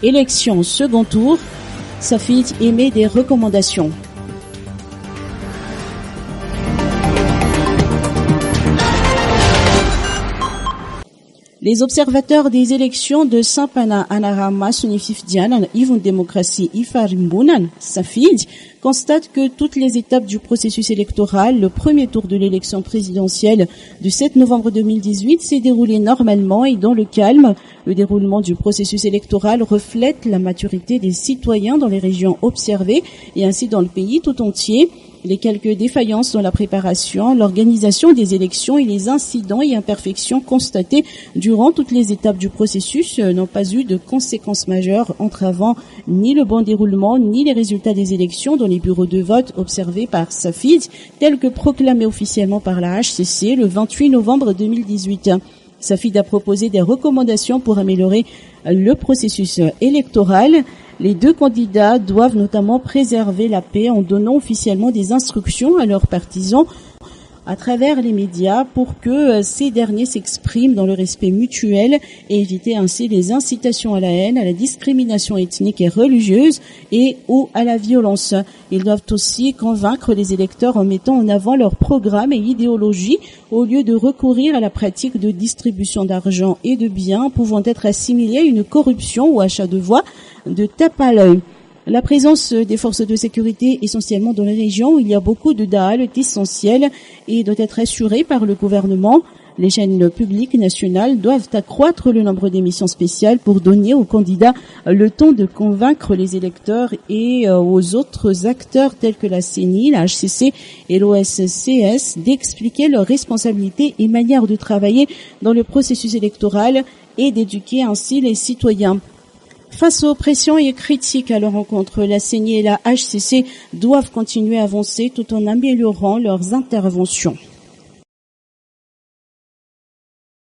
Élection second tour, Safid émet des recommandations. Les observateurs des élections de Sampana Anarama Sunifif Dianan, Yvon Démocratie Ifarimbunan, Safid, constatent que toutes les étapes du processus électoral, le premier tour de l'élection présidentielle du 7 novembre 2018 s'est déroulé normalement et dans le calme. Le déroulement du processus électoral reflète la maturité des citoyens dans les régions observées et ainsi dans le pays tout entier. Les quelques défaillances dans la préparation, l'organisation des élections et les incidents et imperfections constatés durant toutes les étapes du processus n'ont pas eu de conséquences majeures entravant ni le bon déroulement ni les résultats des élections dans les bureaux de vote observés par Safid, tels que proclamés officiellement par la HCC le 28 novembre 2018. Safid a proposé des recommandations pour améliorer le processus électoral. Les deux candidats doivent notamment préserver la paix en donnant officiellement des instructions à leurs partisans à travers les médias pour que ces derniers s'expriment dans le respect mutuel et éviter ainsi les incitations à la haine, à la discrimination ethnique et religieuse et ou à la violence. Ils doivent aussi convaincre les électeurs en mettant en avant leur programme et idéologie au lieu de recourir à la pratique de distribution d'argent et de biens pouvant être assimilés à une corruption ou achat de voix de tape à l'œil. La présence des forces de sécurité essentiellement dans les régions où il y a beaucoup de Daal est essentielle et doit être assurée par le gouvernement. Les chaînes publiques nationales doivent accroître le nombre d'émissions spéciales pour donner aux candidats le temps de convaincre les électeurs et aux autres acteurs tels que la CENI, la HCC et l'OSCS d'expliquer leurs responsabilités et manières de travailler dans le processus électoral et d'éduquer ainsi les citoyens. Face aux pressions et critiques à leur encontre, la CENI et la HCC doivent continuer à avancer tout en améliorant leurs interventions.